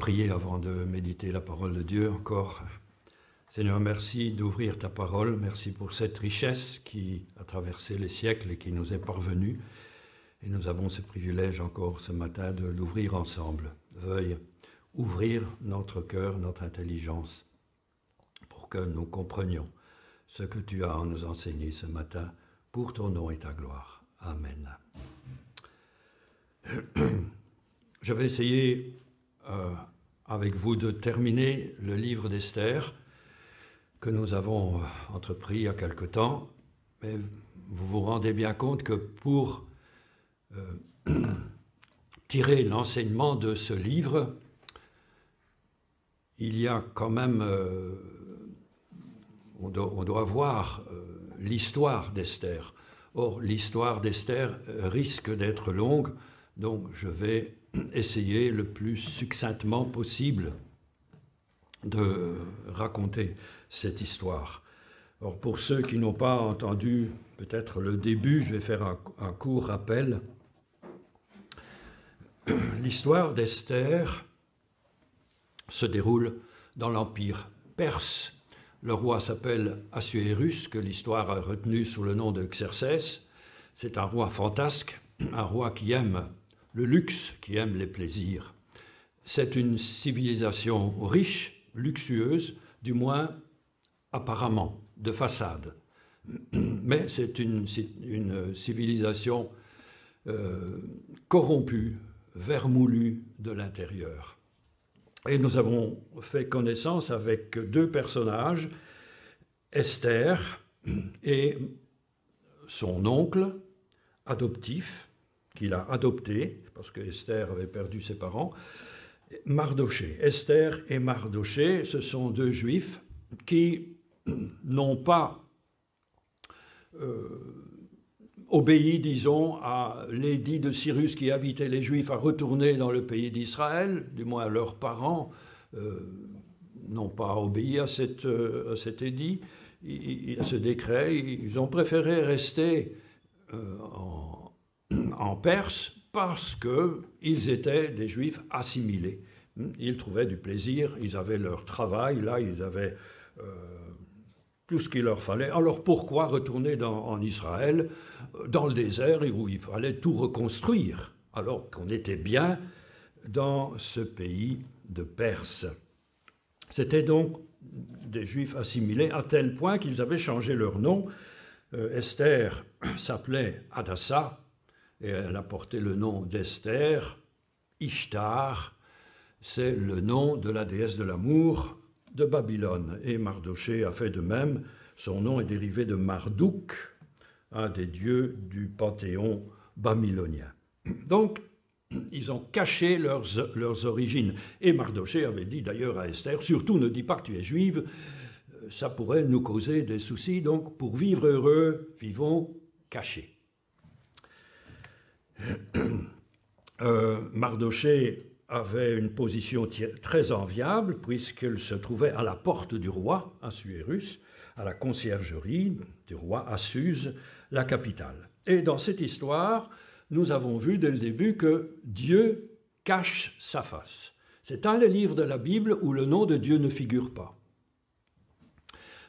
prier avant de méditer la parole de Dieu encore. Seigneur, merci d'ouvrir ta parole. Merci pour cette richesse qui a traversé les siècles et qui nous est parvenue. Et nous avons ce privilège encore ce matin de l'ouvrir ensemble. Veuille ouvrir notre cœur, notre intelligence, pour que nous comprenions ce que tu as à nous enseigner ce matin pour ton nom et ta gloire. Amen. Je vais essayer avec vous de terminer le livre d'Esther que nous avons entrepris il y a quelque temps, mais vous vous rendez bien compte que pour tirer l'enseignement de ce livre, il y a quand même, on doit voir l'histoire d'Esther. Or, l'histoire d'Esther risque d'être longue, donc je vais essayer le plus succinctement possible de raconter cette histoire. Or, pour ceux qui n'ont pas entendu peut-être le début, je vais faire un court rappel. L'histoire d'Esther se déroule dans l'Empire perse. Le roi s'appelle Assuérus, que l'histoire a retenu sous le nom de Xerxès. C'est un roi fantasque, un roi qui aime le luxe, qui aime les plaisirs. C'est une civilisation riche, luxueuse, du moins apparemment, de façade. Mais c'est une civilisation corrompue, vermoulue de l'intérieur. Et nous avons fait connaissance avec deux personnages, Esther et son oncle adoptif, qu'il a adopté, parce que Esther avait perdu ses parents, Mardochée. Esther et Mardochée, ce sont deux juifs qui n'ont pas obéi, disons, à l'édit de Cyrus qui invitait les Juifs à retourner dans le pays d'Israël, du moins leurs parents n'ont pas obéi à cet édit, à ce décret. Ils ont préféré rester en Perse parce qu'ils étaient des Juifs assimilés. Ils trouvaient du plaisir, ils avaient leur travail, là ils avaient tout ce qu'il leur fallait. Alors pourquoi retourner en Israël, dans le désert, où il fallait tout reconstruire, alors qu'on était bien dans ce pays de Perse? C'était donc des Juifs assimilés à tel point qu'ils avaient changé leur nom. Esther s'appelait Hadassa, et elle a porté le nom d'Esther. Ishtar, c'est le nom de la déesse de l'amour de Babylone. Et Mardochée a fait de même. Son nom est dérivé de Marduk, un des dieux du panthéon babylonien. Donc, ils ont caché leurs origines. Et Mardochée avait dit d'ailleurs à Esther, surtout ne dis pas que tu es juive, ça pourrait nous causer des soucis, donc pour vivre heureux, vivons cachés. Mardochée avait une position très enviable puisqu'elle se trouvait à la porte du roi Assuérus, à la conciergerie du roi Assuse, la capitale. Et dans cette histoire, nous avons vu dès le début que Dieu cache sa face. C'est un des livres de la Bible où le nom de Dieu ne figure pas.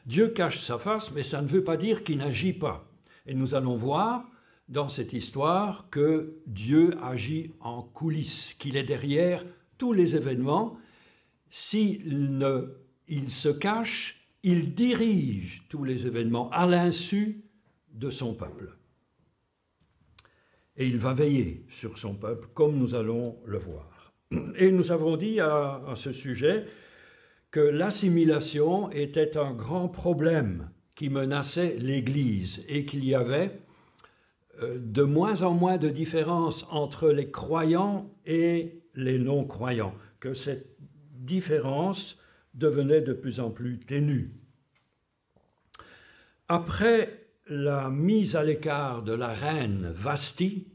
Dieu cache sa face, mais ça ne veut pas dire qu'il n'agit pas. Et nous allons voir dans cette histoire que Dieu agit en coulisses, qu'il est derrière tous les événements. S'il se cache, il dirige tous les événements à l'insu de son peuple. Et il va veiller sur son peuple, comme nous allons le voir. Et nous avons dit à ce sujet que l'assimilation était un grand problème qui menaçait l'Église et qu'il y avait de moins en moins de différence entre les croyants et les non-croyants, que cette différence devenait de plus en plus ténue. Après la mise à l'écart de la reine Vashti,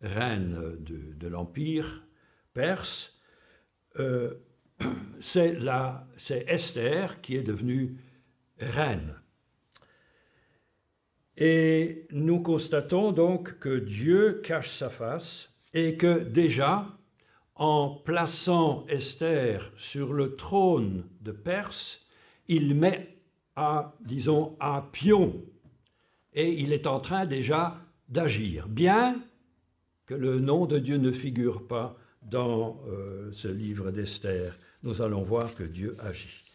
reine de l'Empire perse, c'est Esther qui est devenue reine. Et nous constatons donc que Dieu cache sa face et que déjà, en plaçant Esther sur le trône de Perse, il met disons, un pion. Et il est en train déjà d'agir, bien que le nom de Dieu ne figure pas dans ce livre d'Esther. Nous allons voir que Dieu agit.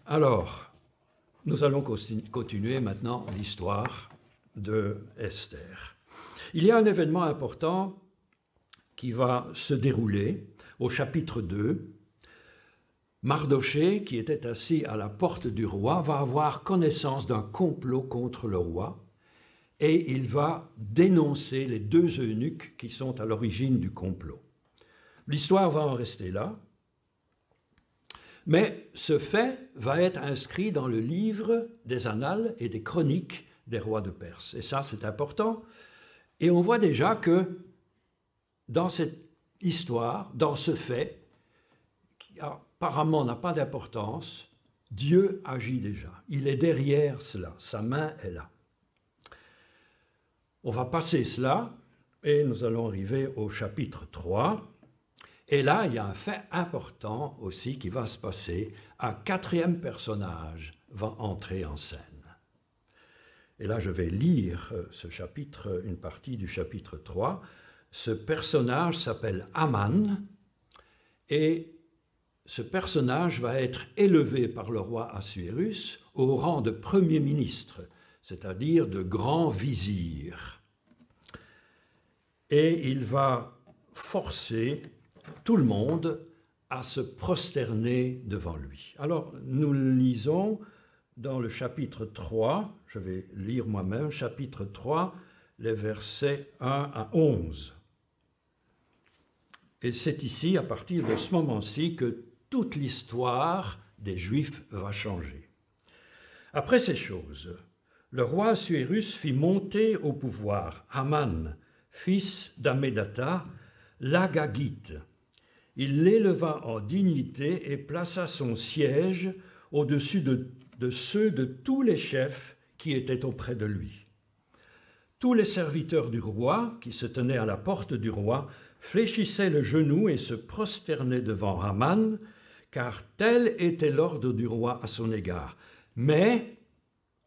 Alors, nous allons continuer maintenant l'histoire de Esther. Il y a un événement important qui va se dérouler au chapitre 2. Mardochée, qui était assis à la porte du roi, va avoir connaissance d'un complot contre le roi et il va dénoncer les deux eunuques qui sont à l'origine du complot. L'histoire va en rester là, mais ce fait va être inscrit dans le livre des annales et des chroniques des rois de Perse. Et ça, c'est important. Et on voit déjà que dans cette histoire, dans ce fait, qui apparemment n'a pas d'importance, Dieu agit déjà. Il est derrière cela, sa main est là. On va passer cela et nous allons arriver au chapitre 3. Et là, il y a un fait important aussi qui va se passer. Un quatrième personnage va entrer en scène. Et là, je vais lire ce chapitre, une partie du chapitre 3. Ce personnage s'appelle Haman et ce personnage va être élevé par le roi Assuérus au rang de premier ministre, c'est-à-dire de grand vizir. Et il va forcer tout le monde à se prosterner devant lui. Alors, nous lisons dans le chapitre 3, je vais lire moi-même, chapitre 3, les versets 1 à 11. Et c'est ici, à partir de ce moment-ci, que toute l'histoire des Juifs va changer. Après ces choses, le roi Assuérus fit monter au pouvoir Haman, fils d'Hammédatha, l'Agagite. Il l'éleva en dignité et plaça son siège au-dessus de ceux de tous les chefs qui étaient auprès de lui. Tous les serviteurs du roi, qui se tenaient à la porte du roi, fléchissaient le genou et se prosternaient devant Haman, car tel était l'ordre du roi à son égard. Mais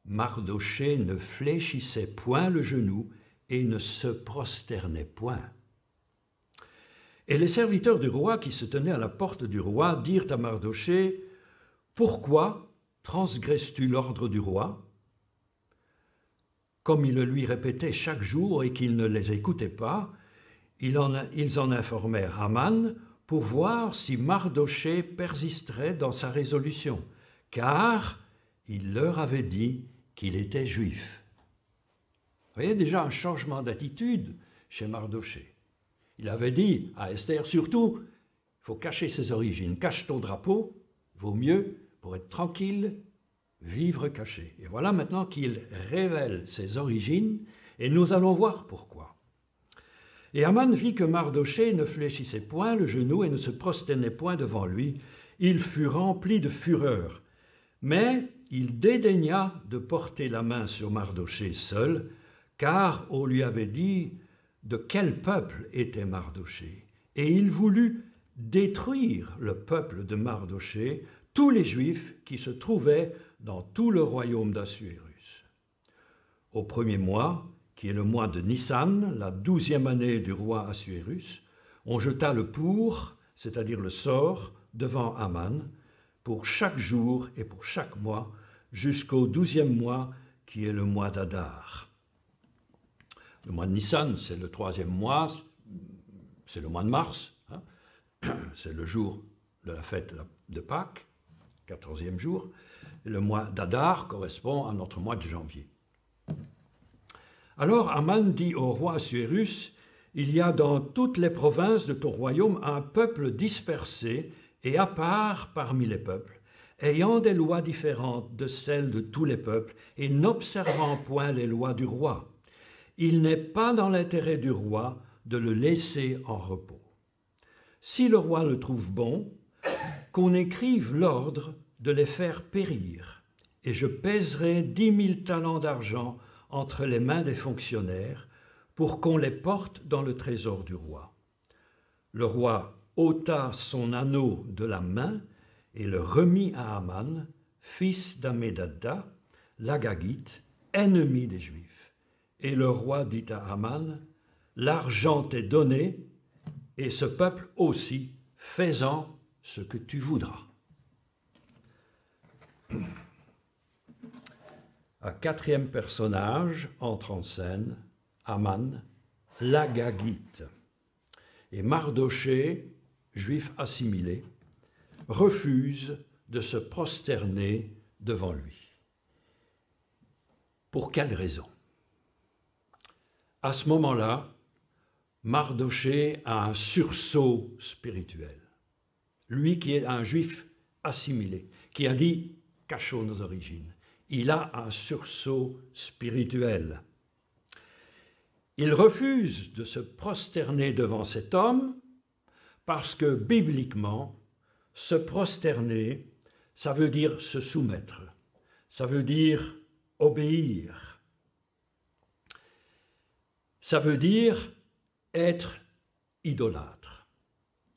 Mardochée ne fléchissait point le genou et ne se prosternait point. Et les serviteurs du roi qui se tenaient à la porte du roi dirent à Mardochée, « Pourquoi transgresses-tu l'ordre du roi ?» Comme ils le lui répétaient chaque jour et qu'il ne les écoutait pas, ils en informèrent Haman pour voir si Mardochée persisterait dans sa résolution, car il leur avait dit qu'il était juif. Vous voyez déjà un changement d'attitude chez Mardochée. Il avait dit à Esther, surtout, il faut cacher ses origines, cache ton drapeau, vaut mieux, pour être tranquille, vivre caché. Et voilà maintenant qu'il révèle ses origines, et nous allons voir pourquoi. Et Haman vit que Mardochée ne fléchissait point le genou et ne se prosternait point devant lui. Il fut rempli de fureur, mais il dédaigna de porter la main sur Mardochée seul, car on lui avait dit de quel peuple était Mardochée. Et il voulut détruire le peuple de Mardochée, tous les Juifs qui se trouvaient dans tout le royaume d'Assuérus. Au premier mois, qui est le mois de Nissan, la 12e année du roi Assuérus, on jeta le pour, c'est-à-dire le sort, devant Haman, pour chaque jour et pour chaque mois, jusqu'au 12e mois, qui est le mois d'Adar. Le mois de Nissan, c'est le 3e mois, c'est le mois de mars, hein, c'est le jour de la fête de Pâques, 14e jour. Et le mois d'Adar correspond à notre mois de janvier. Alors Haman dit au roi Assuérus, « Il y a dans toutes les provinces de ton royaume un peuple dispersé et à part parmi les peuples, ayant des lois différentes de celles de tous les peuples et n'observant point les lois du roi. Il n'est pas dans l'intérêt du roi de le laisser en repos. Si le roi le trouve bon, qu'on écrive l'ordre de les faire périr, et je pèserai 10 000 talents d'argent entre les mains des fonctionnaires pour qu'on les porte dans le trésor du roi. le roi ôta son anneau de la main et le remit à Aman, fils d'Ammédatha, l'Agagite, ennemi des Juifs. Et le roi dit à Aman, « L'argent t'est donné, et ce peuple aussi, fais-en ce que tu voudras. » Un quatrième personnage entre en scène, Aman, l'Agagite. Et Mardochée, juif assimilé, refuse de se prosterner devant lui. Pour quelle raison? À ce moment-là, Mardochée a un sursaut spirituel. Lui qui est un juif assimilé, qui a dit « cachons nos origines », il a un sursaut spirituel. Il refuse de se prosterner devant cet homme parce que bibliquement, se prosterner, ça veut dire se soumettre, ça veut dire obéir, ça veut dire être idolâtre,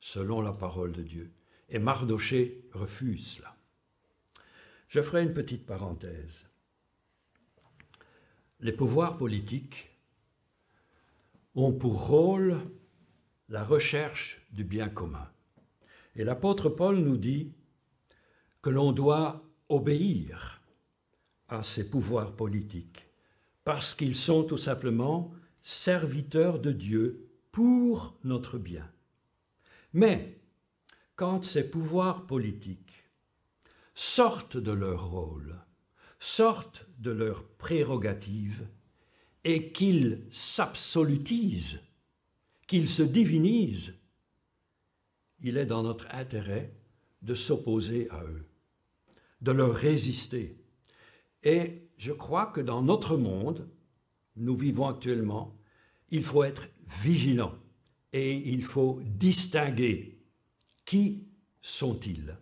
selon la parole de Dieu. Et Mardochée refuse cela. Je ferai une petite parenthèse. Les pouvoirs politiques ont pour rôle la recherche du bien commun. Et l'apôtre Paul nous dit que l'on doit obéir à ces pouvoirs politiques parce qu'ils sont tout simplement serviteurs de Dieu pour notre bien. Mais quand ces pouvoirs politiques sortent de leur rôle, sortent de leurs prérogatives et qu'ils s'absolutisent, qu'ils se divinisent, il est dans notre intérêt de s'opposer à eux, de leur résister. Et je crois que dans notre monde, nous vivons actuellement, il faut être vigilant et il faut distinguer qui sont-ils,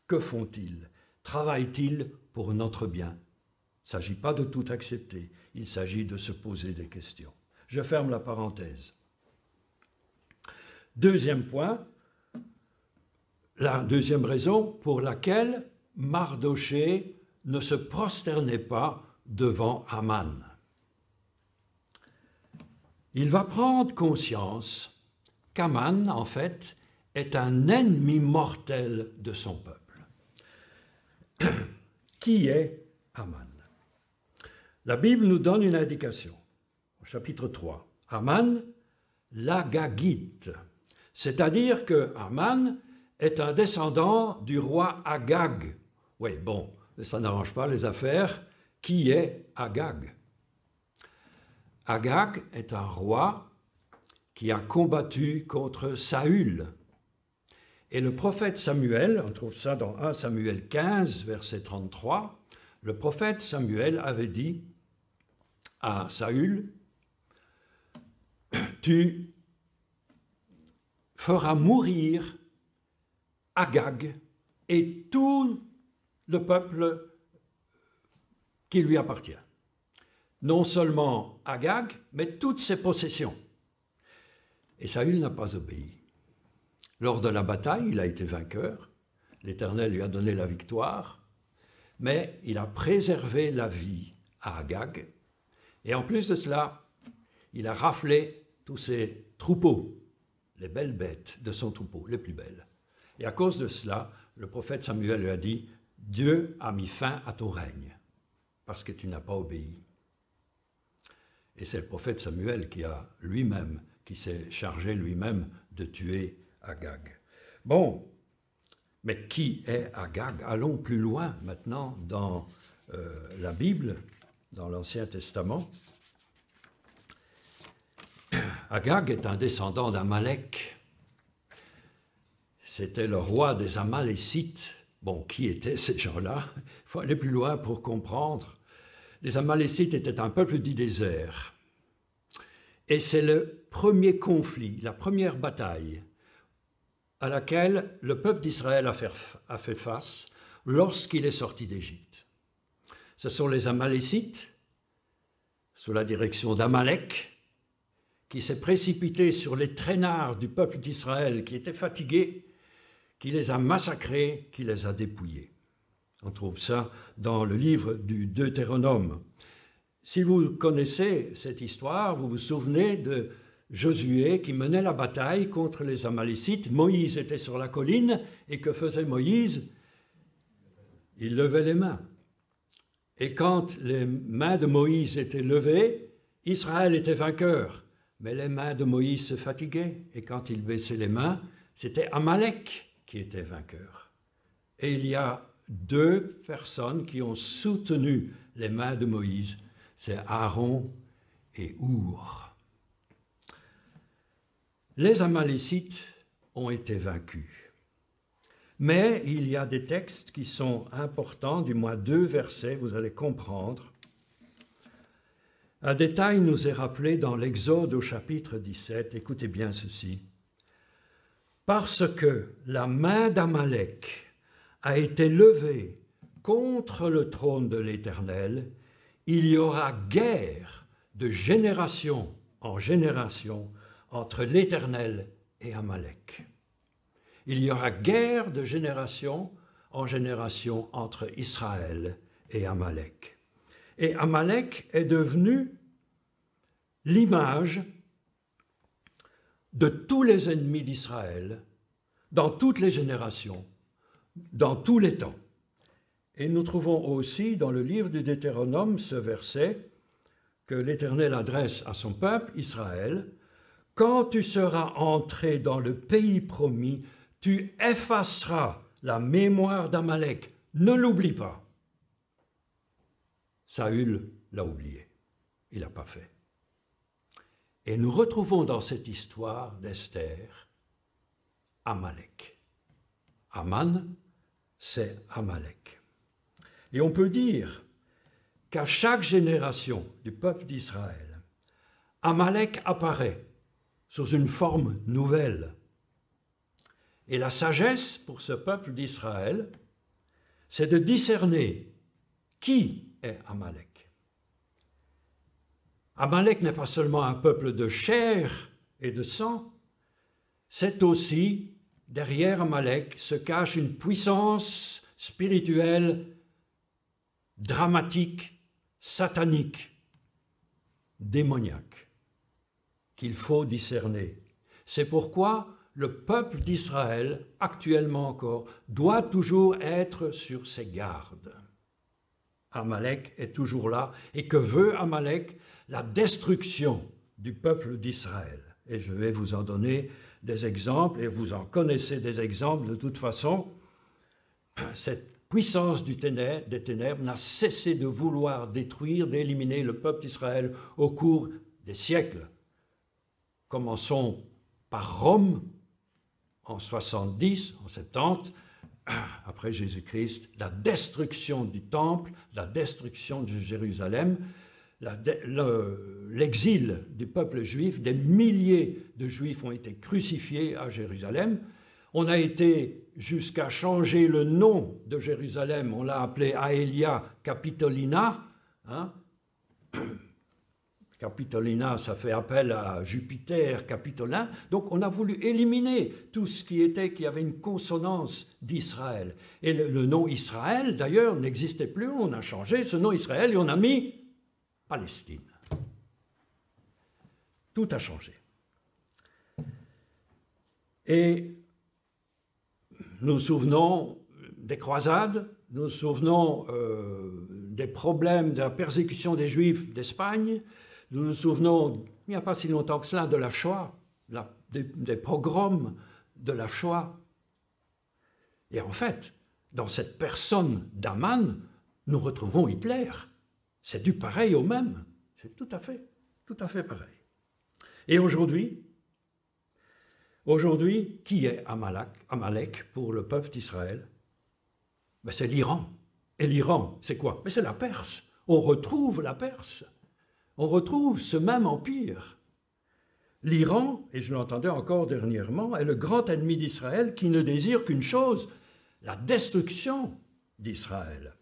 que font-ils, travaillent-ils pour notre bien. Il ne s'agit pas de tout accepter, il s'agit de se poser des questions. Je ferme la parenthèse. Deuxième point, la deuxième raison pour laquelle Mardochée ne se prosternait pas devant Aman. Il va prendre conscience qu'Aman, en fait, est un ennemi mortel de son peuple. Qui est Aman? La Bible nous donne une indication. Au chapitre 3, Aman, l'Agagite. C'est-à-dire que Aman est un descendant du roi Agag. Oui, bon, ça n'arrange pas les affaires. Qui est Agag? Agag est un roi qui a combattu contre Saül. Et le prophète Samuel, on trouve ça dans 1 Samuel 15, verset 33, le prophète Samuel avait dit à Saül, « Tu feras mourir Agag et tout le peuple qui lui appartient. Non seulement Agag, mais toutes ses possessions. » Et Saül n'a pas obéi. Lors de la bataille, il a été vainqueur. L'Éternel lui a donné la victoire. Mais il a préservé la vie à Agag. Et en plus de cela, il a raflé tous ses troupeaux, les belles bêtes de son troupeau, les plus belles. Et à cause de cela, le prophète Samuel lui a dit « Dieu a mis fin à ton règne, parce que tu n'as pas obéi. » Et c'est le prophète Samuel qui s'est chargé lui-même de tuer Agag. Bon, mais qui est Agag? Allons plus loin maintenant dans la Bible, dans l'Ancien Testament. Agag est un descendant d'Amalek. C'était le roi des Amalécites. Bon, qui étaient ces gens-là? Il faut aller plus loin pour comprendre. Les Amalécites étaient un peuple du désert. Et c'est le premier conflit, la première bataille à laquelle le peuple d'Israël a fait face lorsqu'il est sorti d'Égypte. Ce sont les Amalécites, sous la direction d'Amalek, qui s'est précipité sur les traînards du peuple d'Israël qui étaient fatigués, qui les a massacrés, qui les a dépouillés. On trouve ça dans le livre du Deutéronome. Si vous connaissez cette histoire, vous vous souvenez de Josué qui menait la bataille contre les Amalécites. Moïse était sur la colline et que faisait Moïse? Il levait les mains. Et quand les mains de Moïse étaient levées, Israël était vainqueur. Mais les mains de Moïse se fatiguaient. Et quand il baissait les mains, c'était Amalek qui était vainqueur. Et il y a deux personnes qui ont soutenu les mains de Moïse. C'est Aaron et Our. Les Amalécites ont été vaincus. Mais il y a des textes qui sont importants, du moins 2 versets, vous allez comprendre. Un détail nous est rappelé dans l'Exode au chapitre 17. Écoutez bien ceci. Parce que la main d'Amalek a été levée contre le trône de l'Éternel, il y aura guerre de génération en génération entre l'Éternel et Amalek. Il y aura guerre de génération en génération entre Israël et Amalek. Et Amalek est devenu l'image de tous les ennemis d'Israël, dans toutes les générations, dans tous les temps. Et nous trouvons aussi dans le livre du Deutéronome ce verset que l'Éternel adresse à son peuple, Israël. « Quand tu seras entré dans le pays promis, tu effaceras la mémoire d'Amalek. Ne l'oublie pas. » Saül l'a oublié. Il n'a pas fait. Et nous retrouvons dans cette histoire d'Esther Amalek. Aman, c'est Amalek. Et on peut dire qu'à chaque génération du peuple d'Israël, Amalek apparaît sous une forme nouvelle. Et la sagesse pour ce peuple d'Israël, c'est de discerner qui est Amalek. Amalek n'est pas seulement un peuple de chair et de sang, c'est aussi, derrière Amalek, se cache une puissance spirituelle, dramatique, satanique, démoniaque, qu'il faut discerner. C'est pourquoi le peuple d'Israël, actuellement encore, doit toujours être sur ses gardes. Amalek est toujours là. Et que veut Amalek? La destruction du peuple d'Israël. Et je vais vous en donner des exemples, et vous en connaissez des exemples de toute façon. Cette puissance des ténèbres n'a cessé de vouloir détruire, d'éliminer le peuple d'Israël au cours des siècles. Commençons par Rome, en 70, en 70, après Jésus-Christ, la destruction du temple, la destruction de Jérusalem, l'exil du peuple juif, des milliers de juifs ont été crucifiés à Jérusalem. On a été jusqu'à changer le nom de Jérusalem, on l'a appelé Aelia Capitolina. Capitolina, ça fait appel à Jupiter Capitolin. Donc on a voulu éliminer tout ce qui avait une consonance d'Israël. Et le nom Israël, d'ailleurs, n'existait plus. On a changé ce nom Israël et on a mis Palestine. Tout a changé. Et nous nous souvenons des croisades, nous nous souvenons des problèmes de la persécution des Juifs d'Espagne, nous nous souvenons, il n'y a pas si longtemps que cela, de la Shoah, des pogroms de la Shoah. Et en fait, dans cette personne d'Aman, nous retrouvons Hitler. C'est du pareil au même. C'est tout à fait pareil. Et aujourd'hui, qui est Amalek pour le peuple d'Israël? Ben, c'est l'Iran. Et l'Iran, c'est quoi? Ben, c'est la Perse. On retrouve la Perse. On retrouve ce même empire. L'Iran, et je l'entendais encore dernièrement, est le grand ennemi d'Israël qui ne désire qu'une chose, la destruction d'Israël.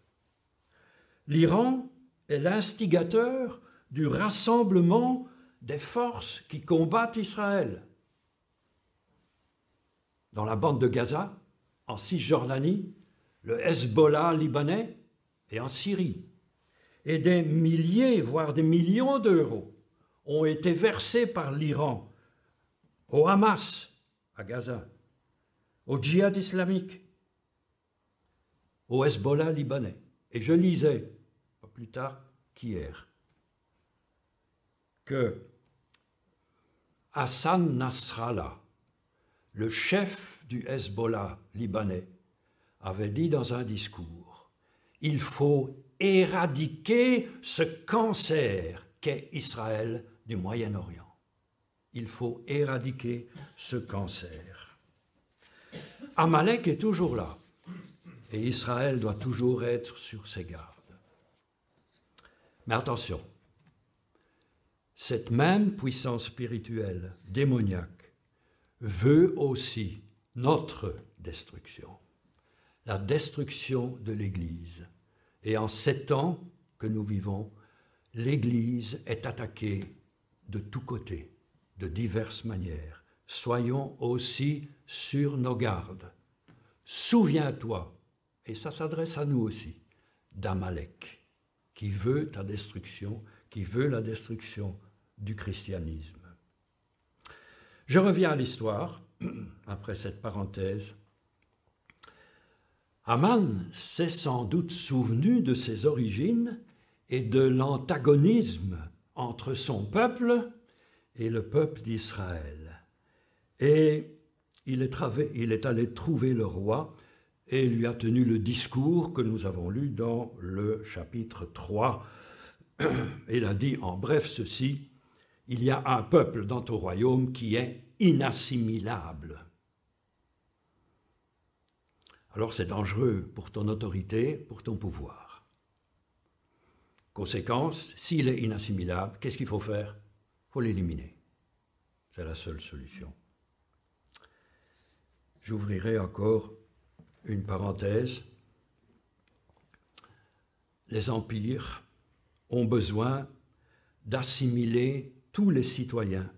L'Iran est l'instigateur du rassemblement des forces qui combattent Israël. Dans la bande de Gaza, en Cisjordanie, le Hezbollah libanais et en Syrie. Et des milliers, voire des millions d'euros ont été versés par l'Iran au Hamas à Gaza, au djihad islamique, au Hezbollah libanais. Et je lisais, pas plus tard qu'hier, que Hassan Nasrallah, le chef du Hezbollah libanais, avait dit dans un discours, il faut éradiquer ce cancer qu'est Israël du Moyen-Orient. Il faut éradiquer ce cancer. Amalek est toujours là et Israël doit toujours être sur ses gardes. Mais attention, cette même puissance spirituelle démoniaque veut aussi notre destruction, la destruction de l'Église. Et en ces temps que nous vivons, l'Église est attaquée de tous côtés, de diverses manières. Soyons aussi sur nos gardes. Souviens-toi, et ça s'adresse à nous aussi, d'Amalek, qui veut ta destruction, qui veut la destruction du christianisme. Je reviens à l'histoire, après cette parenthèse. Haman s'est sans doute souvenu de ses origines et de l'antagonisme entre son peuple et le peuple d'Israël. Et il est allé trouver le roi et lui a tenu le discours que nous avons lu dans le chapitre 3. Il a dit en bref ceci, « Il y a un peuple dans ton royaume qui est inassimilable. » Alors c'est dangereux pour ton autorité, pour ton pouvoir. Conséquence, s'il est inassimilable, qu'est-ce qu'il faut faire? Il faut l'éliminer. C'est la seule solution. J'ouvrirai encore une parenthèse. Les empires ont besoin d'assimiler tous les citoyens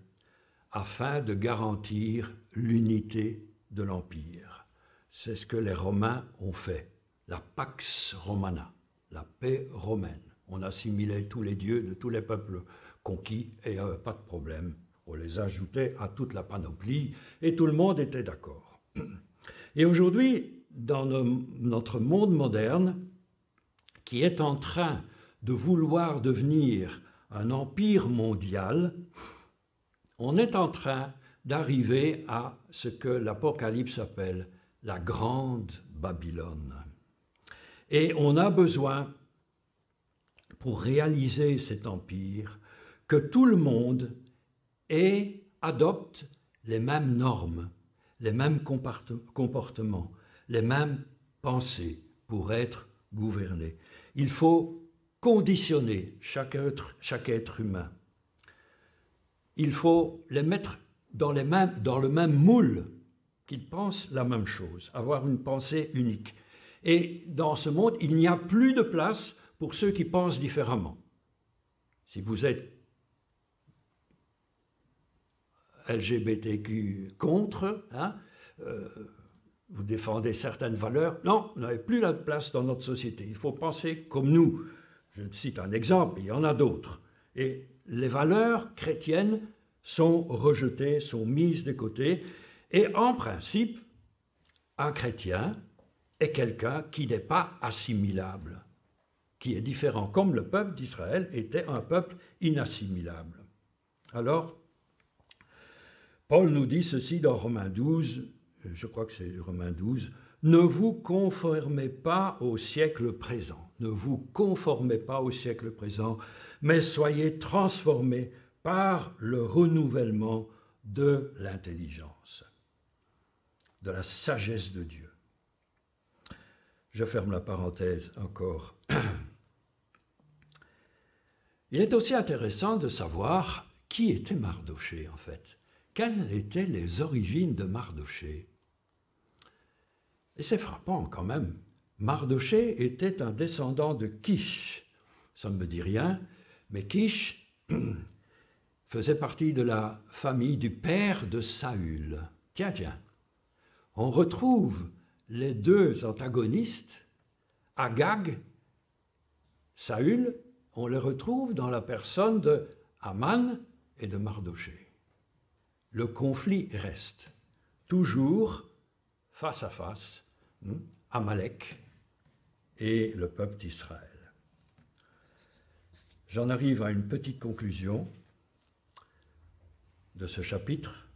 afin de garantir l'unité de l'empire. C'est ce que les Romains ont fait, la Pax Romana, la paix romaine. On assimilait tous les dieux de tous les peuples conquis et pas de problème. On les ajoutait à toute la panoplie et tout le monde était d'accord. Et aujourd'hui, dans notre monde moderne, qui est en train de vouloir devenir un empire mondial, on est en train d'arriver à ce que l'Apocalypse appelle la Grande Babylone. Et on a besoin, pour réaliser cet empire, que tout le monde adopte les mêmes normes, les mêmes comportements, les mêmes pensées pour être gouverné. Il faut conditionner chaque être humain. Il faut les mettre dans le même moule, qu'ils pensent la même chose, avoir une pensée unique. Et dans ce monde, il n'y a plus de place pour ceux qui pensent différemment. Si vous êtes LGBTQ contre, vous défendez certaines valeurs, non, vous n'avez plus la place dans notre société. Il faut penser comme nous. Je cite un exemple, il y en a d'autres. Et les valeurs chrétiennes sont rejetées, sont mises de côté. Et en principe, un chrétien est quelqu'un qui n'est pas assimilable, qui est différent, comme le peuple d'Israël était un peuple inassimilable. Alors, Paul nous dit ceci dans Romains 12, je crois que c'est Romains 12, « Ne vous conformez pas au siècle présent, ne vous conformez pas au siècle présent, mais soyez transformés par le renouvellement de l'intelligence, de la sagesse de Dieu. » Je ferme la parenthèse encore. Il est aussi intéressant de savoir qui était Mardochée en fait. Quelles étaient les origines de Mardochée? Et c'est frappant quand même. Mardochée était un descendant de Kish. Ça ne me dit rien, mais Kish faisait partie de la famille du père de Saül. Tiens, on retrouve les deux antagonistes, Agag, Saül, on les retrouve dans la personne de Aman et de Mardoché. Le conflit reste toujours face à face, Amalek et le peuple d'Israël. J'en arrive à une petite conclusion de ce chapitre.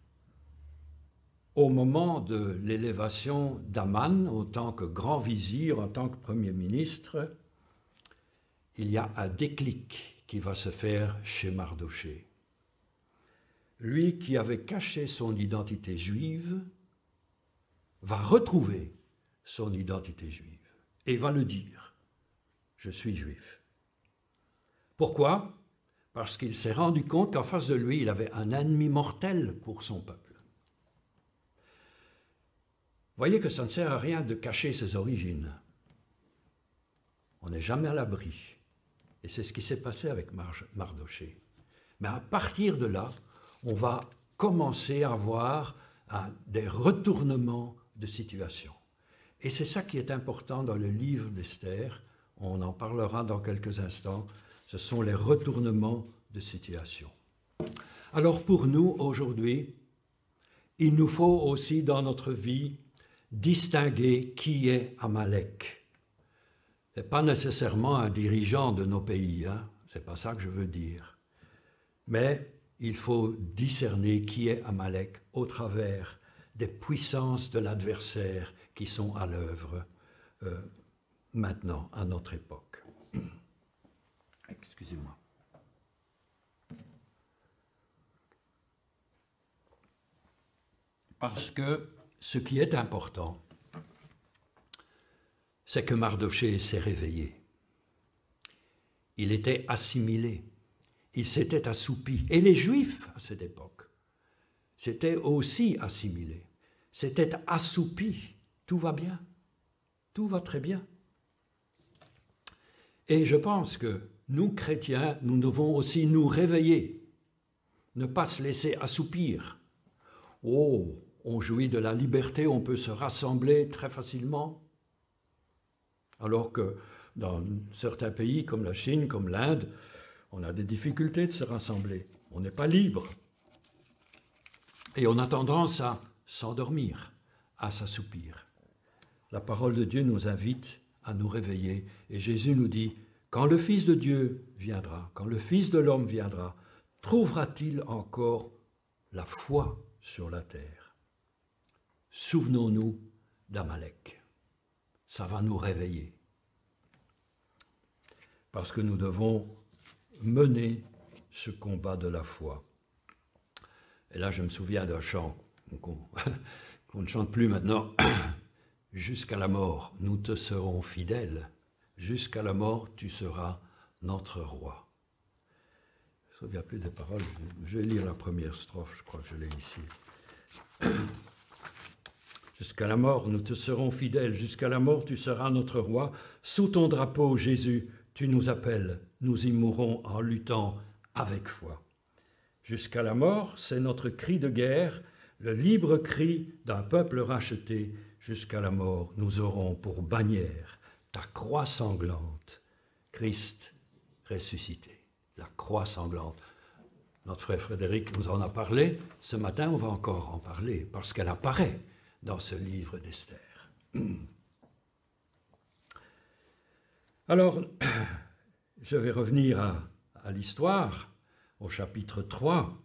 Au moment de l'élévation d'Aman en tant que grand vizir, en tant que premier ministre, il y a un déclic qui va se faire chez Mardoché. Lui qui avait caché son identité juive va retrouver son identité juive et va le dire « Je suis juif ». Pourquoi ? Parce qu'il s'est rendu compte qu'en face de lui, il avait un ennemi mortel pour son peuple. Voyez que ça ne sert à rien de cacher ses origines. On n'est jamais à l'abri. Et c'est ce qui s'est passé avec Mardoché. Mais à partir de là, on va commencer à avoir des retournements de situation. Et c'est ça qui est important dans le livre d'Esther. On en parlera dans quelques instants. Ce sont les retournements de situation. Alors pour nous, aujourd'hui, il nous faut aussi dans notre vie distinguer qui est Amalek. Ce n'est pas nécessairement un dirigeant de nos pays, ce n'est pas ça que je veux dire. Mais il faut discerner qui est Amalek au travers des puissances de l'adversaire qui sont à l'œuvre maintenant, à notre époque. Excusez-moi. Parce que ce qui est important, c'est que Mardoché s'est réveillé. Il était assimilé. Il s'était assoupi. Et les Juifs, à cette époque, s'étaient aussi assimilés. S'étaient assoupis. Tout va bien. Tout va très bien. Et je pense que nous, chrétiens, nous devons aussi nous réveiller. Ne pas se laisser assoupir. Oh, on jouit de la liberté, on peut se rassembler très facilement. Alors que dans certains pays comme la Chine, comme l'Inde, on a des difficultés de se rassembler. On n'est pas libre. Et on a tendance à s'endormir, à s'assoupir. La parole de Dieu nous invite à nous réveiller. Et Jésus nous dit, quand le Fils de Dieu viendra, quand le Fils de l'homme viendra, trouvera-t-il encore la foi sur la terre? Souvenons-nous d'Amalek. Ça va nous réveiller. Parce que nous devons mener ce combat de la foi. Et là, je me souviens d'un chant qu'on ne chante plus maintenant. Jusqu'à la mort, nous te serons fidèles. Jusqu'à la mort, tu seras notre roi. Je ne me souviens plus des paroles. Je vais lire la première strophe, je crois que je l'ai ici. Jusqu'à la mort, nous te serons fidèles. Jusqu'à la mort, tu seras notre roi. Sous ton drapeau, Jésus, tu nous appelles. Nous y mourrons en luttant avec foi. Jusqu'à la mort, c'est notre cri de guerre, le libre cri d'un peuple racheté. Jusqu'à la mort, nous aurons pour bannière ta croix sanglante, Christ ressuscité. La croix sanglante. Notre frère Frédéric nous en a parlé. Ce matin, on va encore en parler, parce qu'elle apparaît dans ce livre d'Esther. Alors, je vais revenir à l'histoire, au chapitre 3.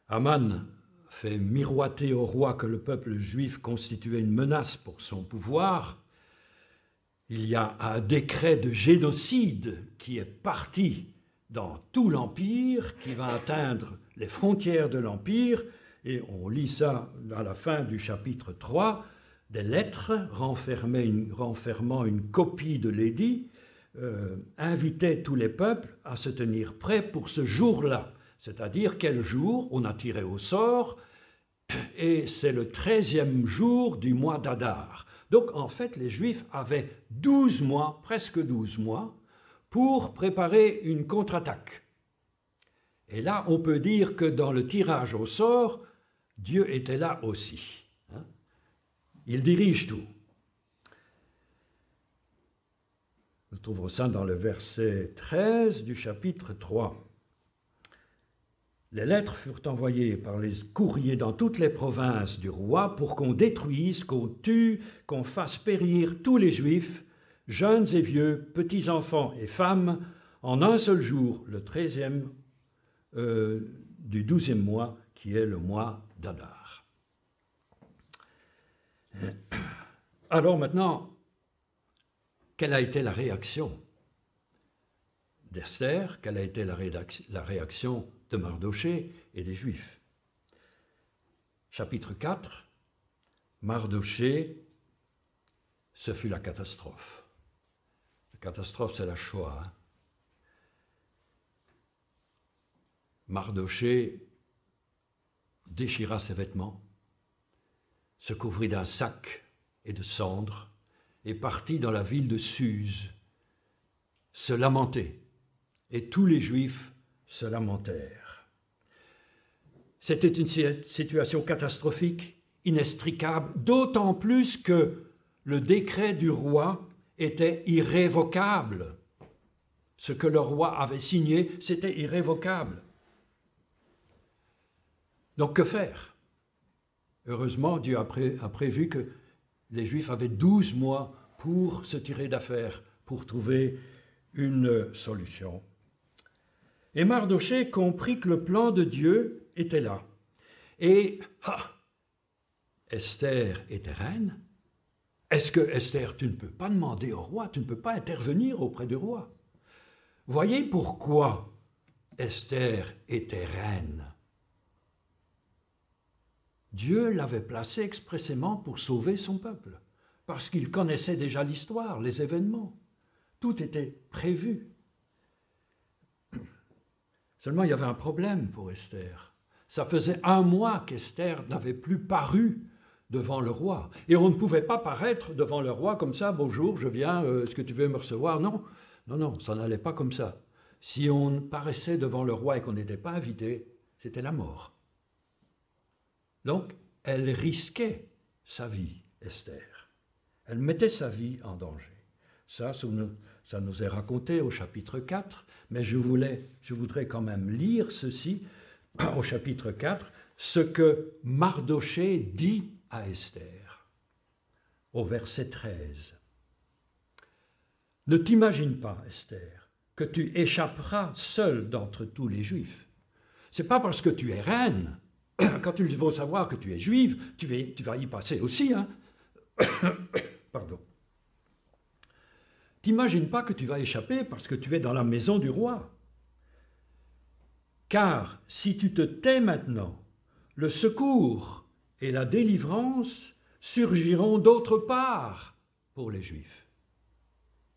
Aman fait miroiter au roi que le peuple juif constituait une menace pour son pouvoir. Il y a un décret de génocide qui est parti dans tout l'Empire, qui va atteindre les frontières de l'Empire, et on lit ça à la fin du chapitre 3, des lettres renfermant une copie de l'édit, invitaient tous les peuples à se tenir prêts pour ce jour-là. C'est-à-dire quel jour on a tiré au sort, et c'est le 13e jour du mois d'Adar. Donc en fait, les Juifs avaient 12 mois, presque 12 mois, pour préparer une contre-attaque. Et là, on peut dire que dans le tirage au sort, Dieu était là aussi. Il dirige tout. Nous trouvons ça dans le verset 13 du chapitre 3. Les lettres furent envoyées par les courriers dans toutes les provinces du roi pour qu'on détruise, qu'on tue, qu'on fasse périr tous les Juifs, jeunes et vieux, petits-enfants et femmes, en un seul jour, le 13e du 12e mois, qui est le mois d'Adar. Alors maintenant, quelle a été la réaction d'Esther? Quelle a été la réaction de Mardochée et des Juifs? Chapitre 4, Mardochée, ce fut la catastrophe. La catastrophe, c'est la Shoah. Mardochée déchira ses vêtements, se couvrit d'un sac et de cendres, et partit dans la ville de Suse, se lamenter. Et tous les Juifs se lamentèrent. C'était une situation catastrophique, inextricable, d'autant plus que le décret du roi était irrévocable. Ce que le roi avait signé, c'était irrévocable. Donc que faire? Heureusement, Dieu a prévu que les Juifs avaient 12 mois pour se tirer d'affaire, pour trouver une solution. Et Mardochée comprit que le plan de Dieu était là. Et Esther était reine. Est-ce que, Esther, tu ne peux pas demander au roi, tu ne peux pas intervenir auprès du roi? Voyez pourquoi Esther était reine. Dieu l'avait placée expressément pour sauver son peuple, parce qu'il connaissait déjà l'histoire, les événements. Tout était prévu. Seulement, il y avait un problème pour Esther. Ça faisait 1 mois qu'Esther n'avait plus paru devant le roi. Et on ne pouvait pas paraître devant le roi comme ça, « Bonjour, je viens, est-ce que tu veux me recevoir ?» Non, non, ça n'allait pas comme ça. Si on paraissait devant le roi et qu'on n'était pas invité, c'était la mort. Donc, elle risquait sa vie, Esther. Elle mettait sa vie en danger. Ça nous est raconté au chapitre 4, mais je voudrais quand même lire ceci au chapitre 4, ce que Mardochée dit à Esther, au verset 13. « Ne t'imagine pas, Esther, que tu échapperas seule d'entre tous les Juifs. Ce n'est pas parce que tu es reine. Quand ils vont savoir que tu es juive, tu vas y passer aussi. Hein. Pardon. T'imagines pas que tu vas échapper parce que tu es dans la maison du roi. Car si tu te tais maintenant, le secours et la délivrance surgiront d'autre part pour les Juifs.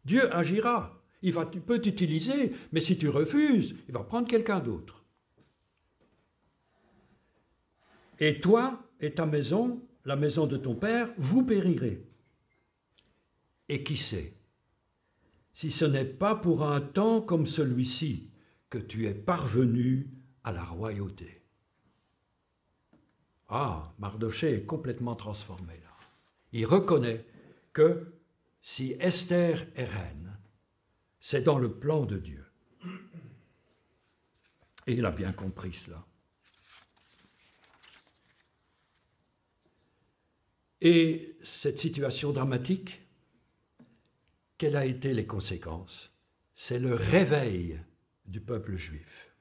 Dieu agira, il peut t'utiliser, mais si tu refuses, il va prendre quelqu'un d'autre. Et toi et ta maison, la maison de ton père, vous périrez. Et qui sait, si ce n'est pas pour un temps comme celui-ci que tu es parvenu à la royauté. » Ah, Mardochée est complètement transformé là. Il reconnaît que si Esther est reine, c'est dans le plan de Dieu. Et il a bien compris cela. Et cette situation dramatique, quelles ont été les conséquences? C'est le réveil du peuple juif.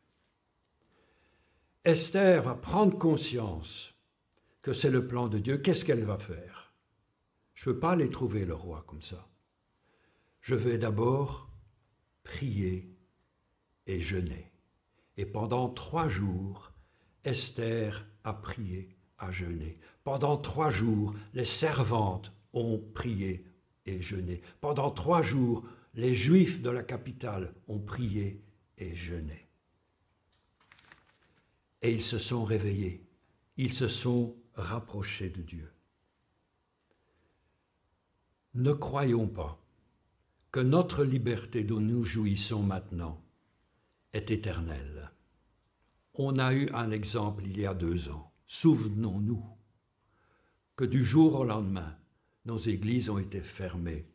Esther va prendre conscience que c'est le plan de Dieu. Qu'est-ce qu'elle va faire? Je ne peux pas aller trouver le roi comme ça. Je vais d'abord prier et jeûner. Et pendant 3 jours, Esther a prié, a jeûné. Pendant 3 jours, les servantes ont prié et jeûné. Pendant 3 jours, les Juifs de la capitale ont prié et jeûné. Et ils se sont réveillés, ils se sont rapprochés de Dieu. Ne croyons pas que notre liberté dont nous jouissons maintenant est éternelle. On a eu un exemple il y a 2 ans. Souvenons-nous que du jour au lendemain, nos églises ont été fermées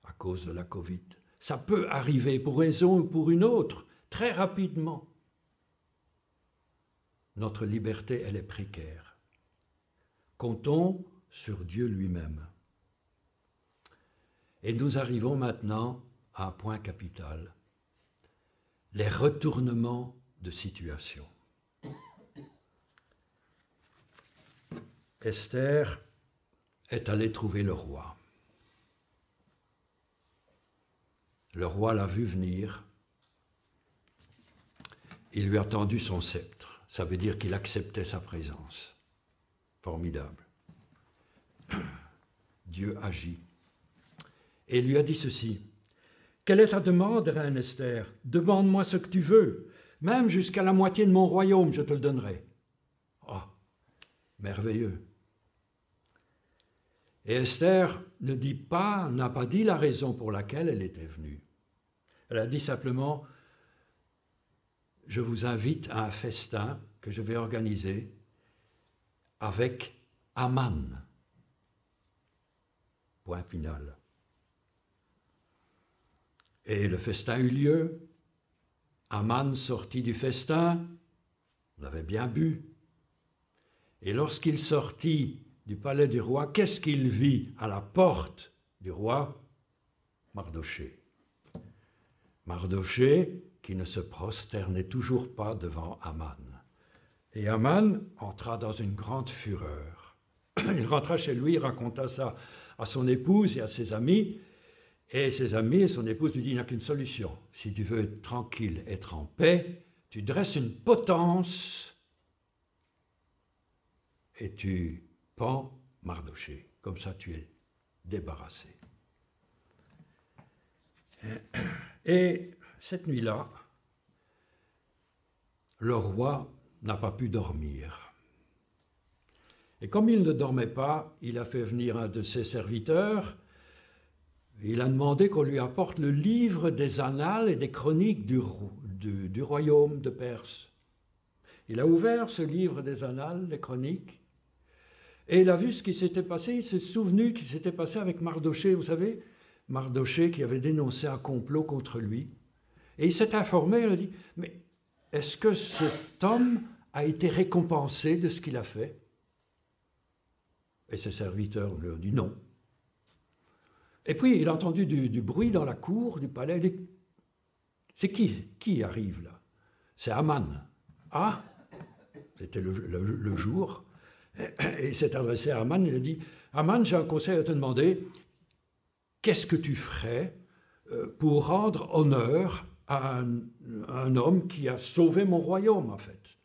à cause de la Covid. Ça peut arriver pour une raison ou pour une autre, très rapidement. Notre liberté, elle est précaire. Comptons sur Dieu lui-même. Et nous arrivons maintenant à un point capital, les retournements de situation. Esther est allée trouver le roi. Le roi l'a vu venir. Il lui a tendu son sceptre. Ça veut dire qu'il acceptait sa présence. Formidable. Dieu agit. Et il lui a dit ceci. « Quelle est ta demande, reine Esther? Demande-moi ce que tu veux. Même jusqu'à la moitié de mon royaume, je te le donnerai. » Ah, merveilleux. Et Esther n'a pas dit la raison pour laquelle elle était venue. Elle a dit simplement, je vous invite à un festin que je vais organiser avec Aman. Point final. Et le festin eut lieu. Aman sortit du festin, on avait bien bu. Et lorsqu'il sortit du palais du roi, qu'est-ce qu'il vit à la porte du roi? Mardochée. Mardochée qui ne se prosternait toujours pas devant Aman. Et Aman entra dans une grande fureur. Il rentra chez lui, il raconta ça à son épouse et à ses amis. Et ses amis et son épouse lui disent, il n'y a qu'une solution. Si tu veux être tranquille, être en paix, tu dresses une potence et tu pends Mardochée. Comme ça, tu es débarrassé. Et cette nuit-là, le roi n'a pas pu dormir. Et comme il ne dormait pas, il a fait venir un de ses serviteurs. Il a demandé qu'on lui apporte le livre des annales et des chroniques du royaume de Perse. Il a ouvert ce livre des annales, des chroniques, et il a vu ce qui s'était passé. Il s'est souvenu ce qui s'était passé avec Mardochée, vous savez, Mardochée qui avait dénoncé un complot contre lui. Et il s'est informé, il a dit, mais est-ce que cet homme a été récompensé de ce qu'il a fait? Et ses serviteurs lui ont dit non. Et puis, il a entendu du bruit dans la cour du palais. Il dit, c'est qui arrive là? C'est Aman. Ah, c'était le jour. Et il s'est adressé à Aman, il a dit, Aman, j'ai un conseil à te demander. Qu'est-ce que tu ferais pour rendre honneur à un homme qui a sauvé mon royaume, en fait?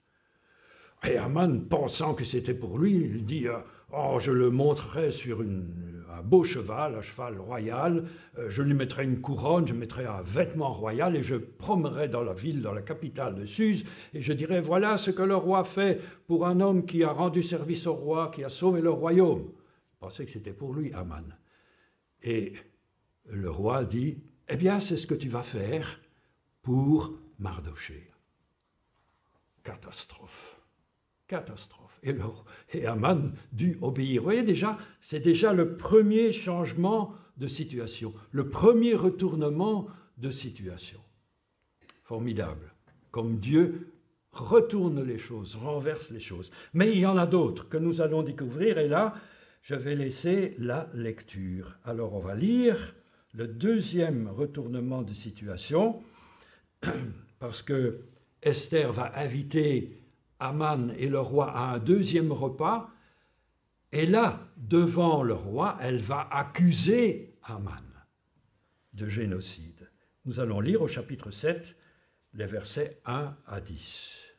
Et Aman, pensant que c'était pour lui, il dit, oh, je le montrerai sur un beau cheval, un cheval royal, je lui mettrai une couronne, je mettrai un vêtement royal et je promènerai dans la ville, dans la capitale de Suse, et je dirai, voilà ce que le roi fait pour un homme qui a rendu service au roi, qui a sauvé le royaume. Il pensait que c'était pour lui, Aman. Et le roi dit, eh bien, c'est ce que tu vas faire pour Mardochée. Catastrophe. Catastrophe. Et Aman dut obéir. Vous voyez déjà, c'est déjà le premier changement de situation, le premier retournement de situation. Formidable. Comme Dieu retourne les choses, renverse les choses. Mais il y en a d'autres que nous allons découvrir, et là, je vais laisser la lecture. Alors, on va lire le deuxième retournement de situation, parce que Esther va inviter Aman et le roi à un deuxième repas, et là, devant le roi, elle va accuser Aman de génocide. Nous allons lire au chapitre 7, les versets 1 à 10.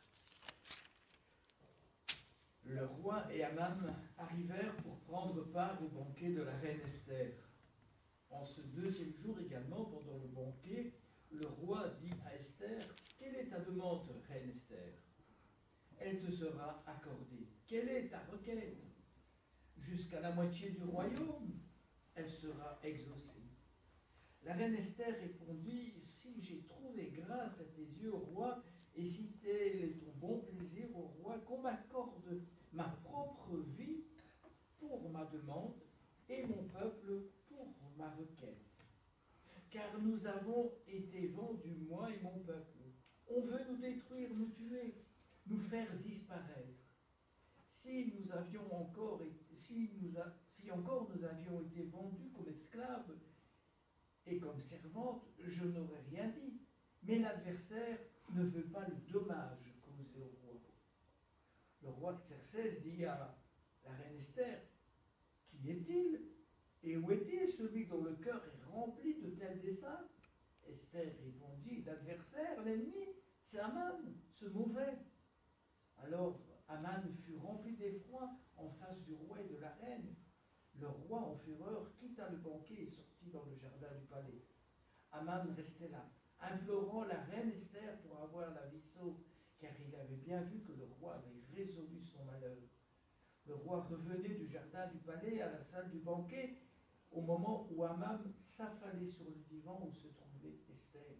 Le roi et Aman arrivèrent pour prendre part au banquet de la reine Esther. En ce deuxième jour également, pendant le banquet, le roi dit à Esther, « Quelle est ta demande, reine Esther ? Elle te sera accordée. Quelle est ta requête? Jusqu'à la moitié du royaume, elle sera exaucée. » La reine Esther répondit, « Si j'ai trouvé grâce à tes yeux, roi, et si tel est ton bon plaisir, m'accorde ma propre vie pour ma demande et mon peuple pour ma requête. Car nous avons été vendus, moi et mon peuple. On veut nous détruire, nous tuer, nous faire disparaître. Si encore nous avions été vendus comme esclaves et comme servantes, je n'aurais rien dit. Mais l'adversaire ne veut pas le dommage causé au roi. Le roi Xerxès dit à la reine Esther, « Qui est-il et où est-il celui dont le cœur est rempli de tels desseins ?» Esther répondit, « L'adversaire, l'ennemi, c'est Aman, ce mauvais. » Alors Aman fut rempli d'effroi en face du roi et de la reine. Le roi, en fureur, quitta le banquet et sortit dans le jardin du palais. Aman restait là, implorant la reine Esther pour avoir la vie sauve, car il avait bien vu que le roi avait résolu son malheur. Le roi revenait du jardin du palais à la salle du banquet, au moment où Aman s'affalait sur le divan où se trouvait Esther.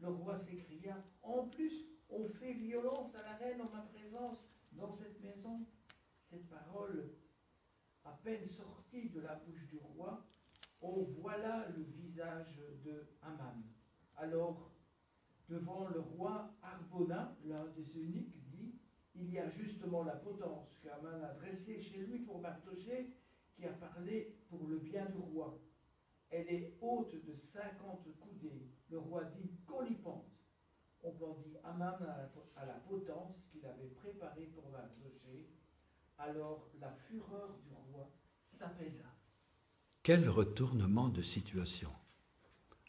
Le roi s'écria, « En plus, on fait violence à la reine en ma présence dans cette maison. » Cette parole, à peine sortie de la bouche du roi, on voilà le visage de Aman. Alors, devant le roi, Harbona, l'un des eunuques, dit, « Il y a justement la potence qu'Aman a dressée chez lui pour Mardochée, qui a parlé pour le bien du roi. Elle est haute de 50 coudées. » Le roi dit, « Qu'on l'y pende. » On pendit Aman à la potence qu'il avait préparée pour Mardochée. Alors la fureur du roi s'apaisa. Quel retournement de situation!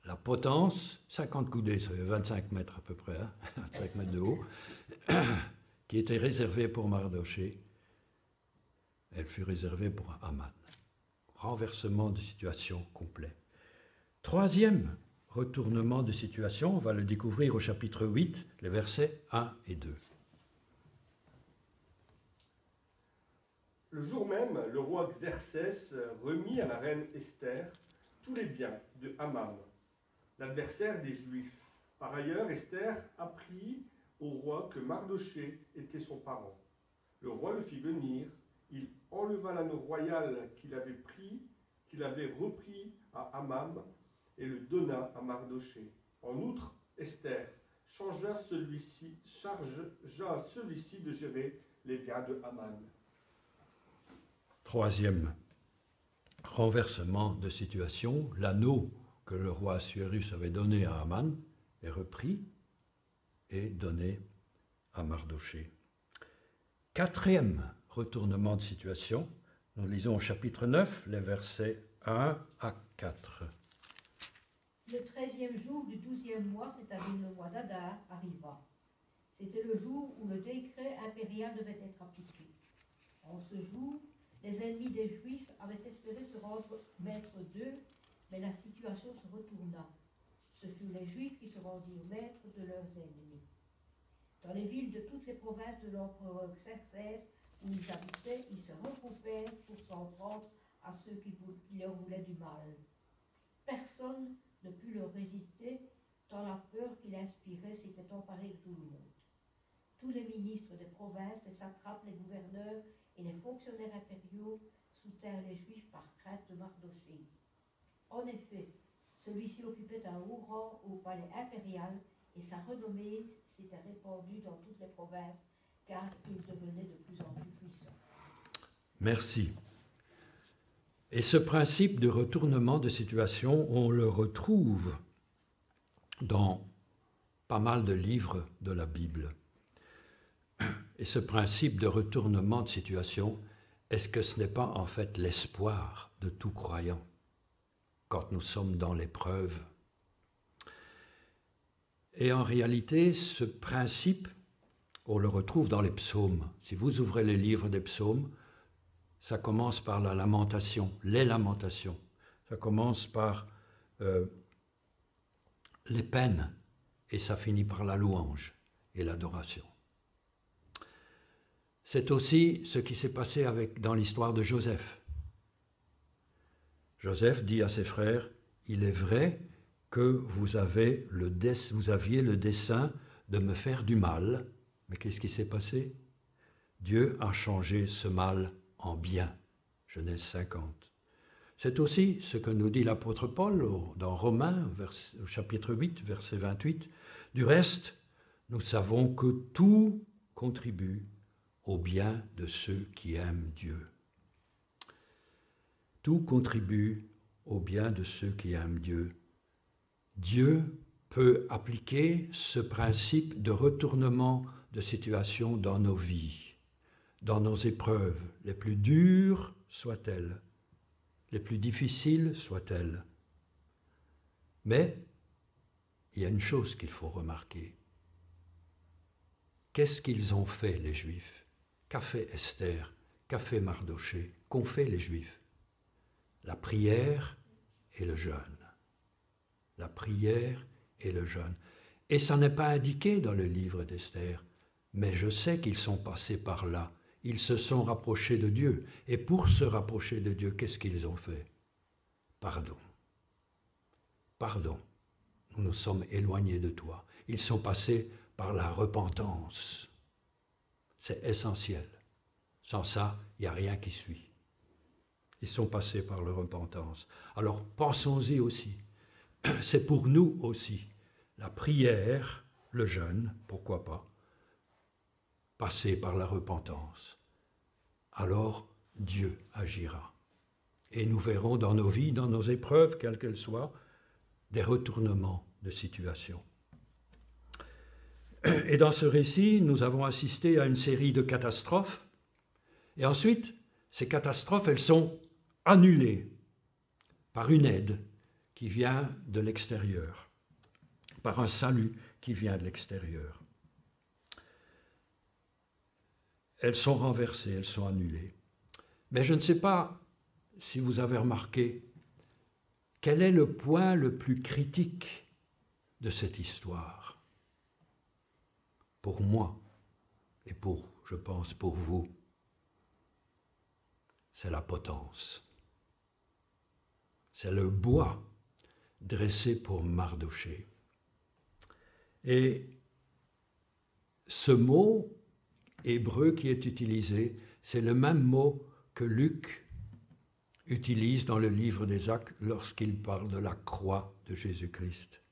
La potence, 50 coudées, ça fait 25 mètres à peu près, hein, 25 mètres de haut, qui était réservée pour Mardochée, elle fut réservée pour Aman. Renversement de situation complet. Troisième retournement de situation, on va le découvrir au chapitre 8, les versets 1 et 2. Le jour même, le roi Xerxès remit à la reine Esther tous les biens de Haman, l'adversaire des Juifs. Par ailleurs, Esther apprit au roi que Mardochée était son parent. Le roi le fit venir, il enleva l'anneau royal qu'il avait repris à Haman et le donna à Mardochée. En outre, Esther chargea celui-ci de gérer les biens de Haman. Troisième renversement de situation, l'anneau que le roi Assuérus avait donné à Haman est repris et donné à Mardochée. Quatrième retournement de situation, nous lisons au chapitre 9, les versets 1 à 4. Le 13e jour du 12e mois, c'est-à-dire le mois d'Adar, arriva. C'était le jour où le décret impérial devait être appliqué. En ce jour, les ennemis des Juifs avaient espéré se rendre maîtres d'eux, mais la situation se retourna. Ce furent les Juifs qui se rendirent maîtres de leurs ennemis. Dans les villes de toutes les provinces de l'empereur Xerxès où ils habitaient, ils se regroupèrent pour s'en prendre à ceux qui leur voulaient du mal. Personne ne put leur résister, tant la peur qu'il inspirait s'était emparée de tout le monde. Tous les ministres des provinces, les satrapes, les gouverneurs et les fonctionnaires impériaux soutinrent les Juifs par crainte de Mardochée. En effet, celui-ci occupait un haut rang au palais impérial et sa renommée s'était répandue dans toutes les provinces car il devenait de plus en plus puissant. Merci. Et ce principe de retournement de situation, on le retrouve dans pas mal de livres de la Bible. Et ce principe de retournement de situation, est-ce que ce n'est pas en fait l'espoir de tout croyant quand nous sommes dans l'épreuve? Et en réalité, ce principe, on le retrouve dans les psaumes. Si vous ouvrez les livres des psaumes, ça commence par la lamentation, les lamentations. Ça commence par les peines et ça finit par la louange et l'adoration. C'est aussi ce qui s'est passé dans l'histoire de Joseph. Joseph dit à ses frères, « Il est vrai que vous aviez le dessein de me faire du mal. » Mais qu'est-ce qui s'est passé? Dieu a changé ce mal en bien. Genèse 50. C'est aussi ce que nous dit l'apôtre Paul dans Romains, au chapitre 8, verset 28. Du reste, nous savons que tout contribue au bien de ceux qui aiment Dieu. Tout contribue au bien de ceux qui aiment Dieu. Dieu peut appliquer ce principe de retournement de situation dans nos vies, dans nos épreuves, les plus dures soient-elles, les plus difficiles soient-elles. Mais il y a une chose qu'il faut remarquer. Qu'est-ce qu'ils ont fait, les Juifs? Qu'a fait Esther? Qu'a fait Mardochée? Qu'ont fait les Juifs? La prière et le jeûne. La prière et le jeûne. Et ça n'est pas indiqué dans le livre d'Esther, mais je sais qu'ils sont passés par là. Ils se sont rapprochés de Dieu. Et pour se rapprocher de Dieu, qu'est-ce qu'ils ont fait? Pardon. Pardon. Nous nous sommes éloignés de toi. Ils sont passés par la repentance. C'est essentiel. Sans ça, il n'y a rien qui suit. Ils sont passés par la repentance. Alors pensons-y aussi. C'est pour nous aussi. La prière, le jeûne, pourquoi pas, passer par la repentance. Alors Dieu agira. Et nous verrons dans nos vies, dans nos épreuves, quelles qu'elles soient, des retournements de situation. Et dans ce récit, nous avons assisté à une série de catastrophes. Et ensuite, ces catastrophes, elles sont annulées par une aide qui vient de l'extérieur, par un salut qui vient de l'extérieur. Elles sont renversées, elles sont annulées. Mais je ne sais pas si vous avez remarqué, quel est le point le plus critique de cette histoire? Pour moi, et pour, je pense, pour vous, c'est la potence. C'est le bois dressé pour Mardochée. Et ce mot hébreu qui est utilisé, c'est le même mot que Luc utilise dans le livre des Actes lorsqu'il parle de la croix de Jésus-Christ.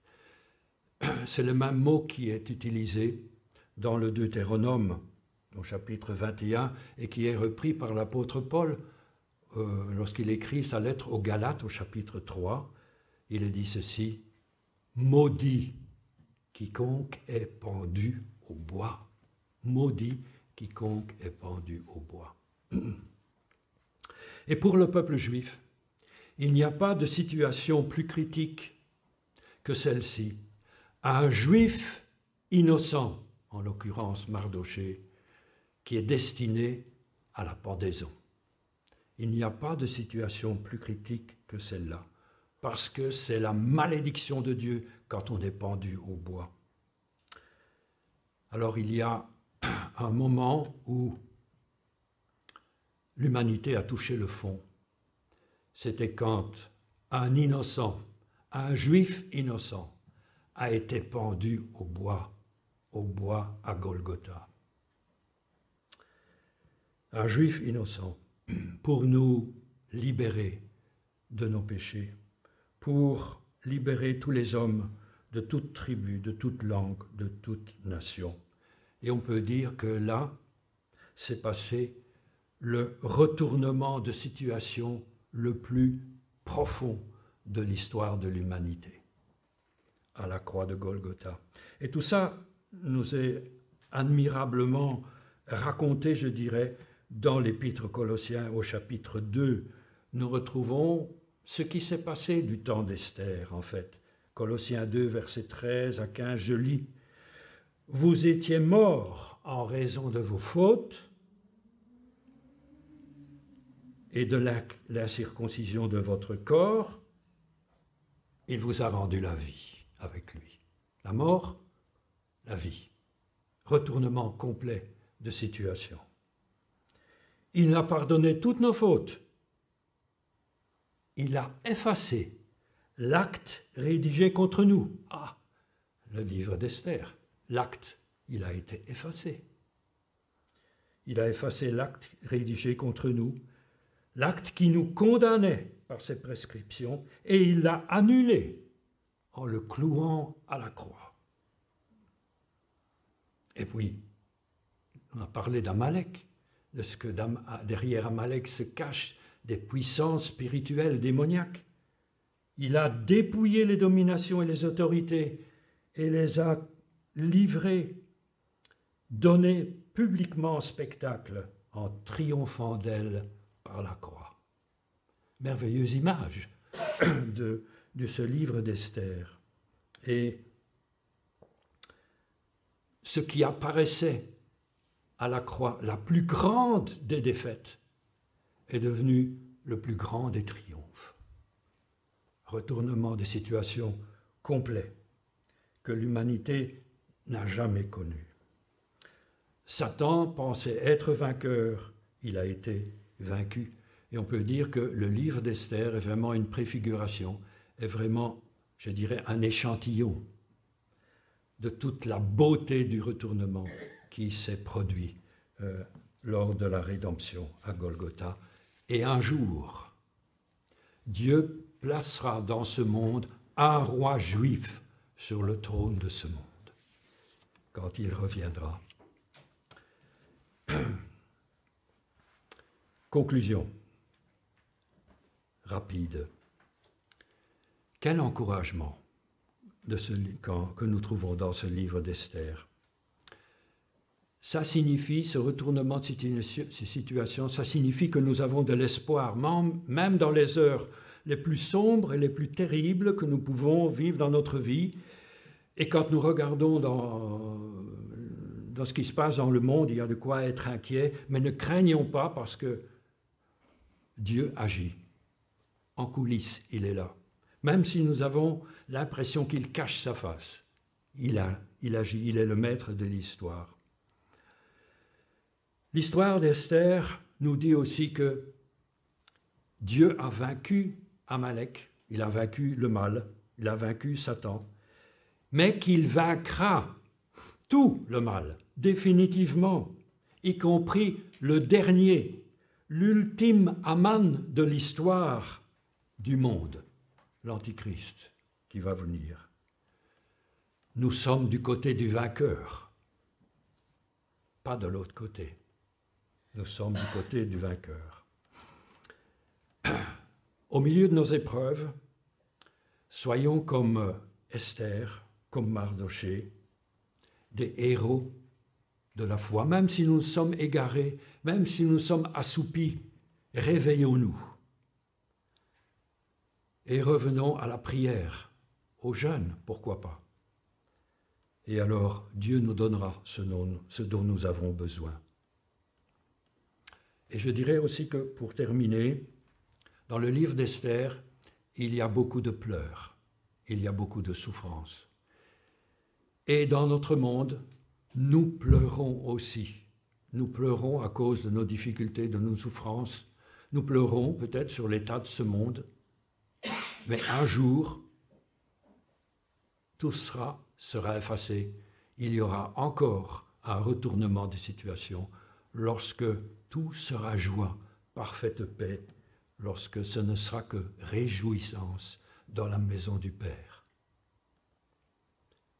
C'est le même mot qui est utilisé dans le Deutéronome, au chapitre 21, et qui est repris par l'apôtre Paul lorsqu'il écrit sa lettre aux Galates, au chapitre 3. Il est dit ceci: « Maudit quiconque est pendu au bois. » Maudit quiconque est pendu au bois. Et pour le peuple juif, il n'y a pas de situation plus critique que celle-ci. Un juif innocent, en l'occurrence Mardochée, qui est destiné à la pendaison. Il n'y a pas de situation plus critique que celle-là, parce que c'est la malédiction de Dieu quand on est pendu au bois. Alors il y a un moment où l'humanité a touché le fond. C'était quand un innocent, un juif innocent, a été pendu au bois à Golgotha. Un juif innocent, pour nous libérer de nos péchés, pour libérer tous les hommes de toute tribu, de toute langue, de toute nation. Et on peut dire que là, s'est passé le retournement de situation le plus profond de l'histoire de l'humanité, à la croix de Golgotha. Et tout ça nous est admirablement raconté, je dirais, dans l'Épître Colossiens au chapitre 2. Nous retrouvons ce qui s'est passé du temps d'Esther, en fait. Colossiens 2, versets 13 à 15, je lis. « Vous étiez morts en raison de vos fautes et de l'incirconcision de votre corps, il vous a rendu la vie avec lui. » La mort, la vie. Retournement complet de situation. Il a pardonné toutes nos fautes. Il a effacé l'acte rédigé contre nous. Ah, le livre d'Esther. L'acte, il a été effacé. Il a effacé l'acte rédigé contre nous, l'acte qui nous condamnait par ses prescriptions, et il l'a annulé en le clouant à la croix. Et puis, on a parlé d'Amalek, de ce que derrière Amalek se cachent des puissances spirituelles démoniaques. Il a dépouillé les dominations et les autorités et les a livrées, donné publiquement en spectacle en triomphant d'elles par la croix. Merveilleuse image de ce livre d'Esther. Et ce qui apparaissait à la croix, la plus grande des défaites, est devenu le plus grand des triomphes. Retournement de situation complet que l'humanité n'a jamais connu. Satan pensait être vainqueur, il a été vaincu. Et on peut dire que le livre d'Esther est vraiment une préfiguration, est vraiment, je dirais, un échantillon de toute la beauté du retournement qui s'est produit lors de la rédemption à Golgotha. Et un jour, Dieu placera dans ce monde un roi juif sur le trône de ce monde, quand il reviendra. Conclusion rapide. Quel encouragement que nous trouvons dans ce livre d'Esther. Ça signifie, ce retournement de ces situations, ça signifie que nous avons de l'espoir, même dans les heures les plus sombres et les plus terribles que nous pouvons vivre dans notre vie. Et quand nous regardons dans ce qui se passe dans le monde, il y a de quoi être inquiet, mais ne craignons pas parce que Dieu agit. En coulisses, il est là. Même si nous avons l'impression qu'il cache sa face, il agit, il est le maître de l'histoire. L'histoire d'Esther nous dit aussi que Dieu a vaincu Amalek, il a vaincu le mal, il a vaincu Satan, mais qu'il vaincra tout le mal, définitivement, y compris le dernier, l'ultime Aman de l'histoire du monde, l'Antichrist qui va venir. Nous sommes du côté du vainqueur, pas de l'autre côté. Nous sommes du côté du vainqueur. Au milieu de nos épreuves, soyons comme Esther, comme Mardochée, des héros de la foi. Même si nous sommes égarés, même si nous sommes assoupis, réveillons-nous. Et revenons à la prière, au jeûne, pourquoi pas. Et alors, Dieu nous donnera ce dont nous avons besoin. Et je dirais aussi que, pour terminer, dans le livre d'Esther, il y a beaucoup de pleurs, il y a beaucoup de souffrances. Et dans notre monde, nous pleurons aussi. Nous pleurons à cause de nos difficultés, de nos souffrances. Nous pleurons peut-être sur l'état de ce monde. Mais un jour, tout sera effacé. Il y aura encore un retournement des situations lorsque tout sera joie, parfaite paix, lorsque ce ne sera que réjouissance dans la maison du Père.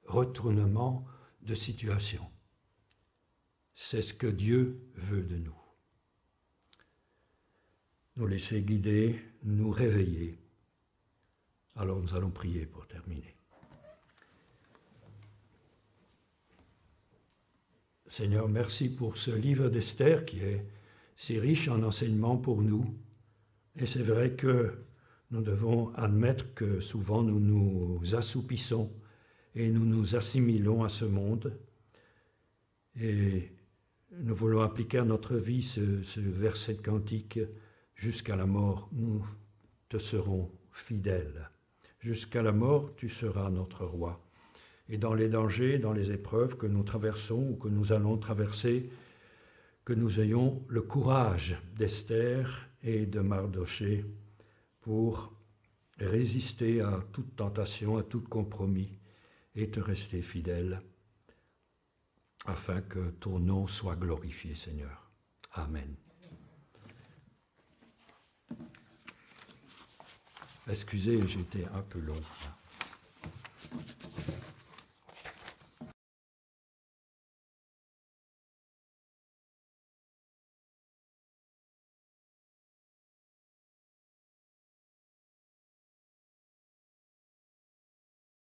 Retournement de situation. C'est ce que Dieu veut de nous. Nous laisser guider, nous réveiller. Alors nous allons prier pour terminer. Seigneur, merci pour ce livre d'Esther qui est si riche en enseignements pour nous. Et c'est vrai que nous devons admettre que souvent nous nous assoupissons et nous nous assimilons à ce monde. Et nous voulons appliquer à notre vie ce verset de cantique. Jusqu'à la mort, nous te serons fidèles. Jusqu'à la mort, tu seras notre roi. Et dans les dangers, dans les épreuves que nous traversons ou que nous allons traverser, que nous ayons le courage d'Esther et de Mardochée pour résister à toute tentation, à tout compromis et te rester fidèle afin que ton nom soit glorifié, Seigneur. Amen. Excusez, j'étais un peu long.